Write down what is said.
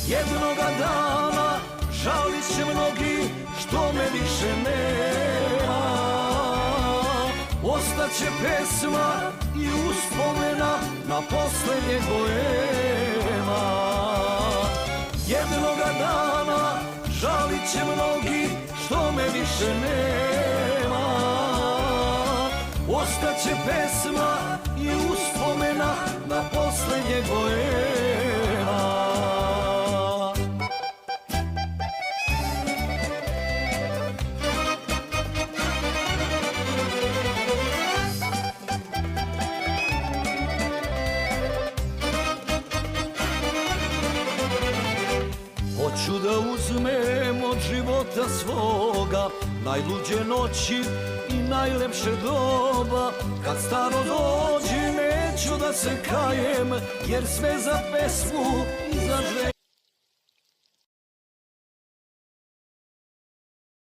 Jednoga dana žalit će mnogi što me više nema. Ostaće pesma i uspomena na poslednjeg boema. Jednoga dana žalit će mnogi što me više nema. Ostaće pesma i uspomena na poslednjeg boema. Hoću da uzmem od života svoga najluđe noći i najlepše doba. Kad staro dođe neću da se kajem, jer sve za pesmu i za želju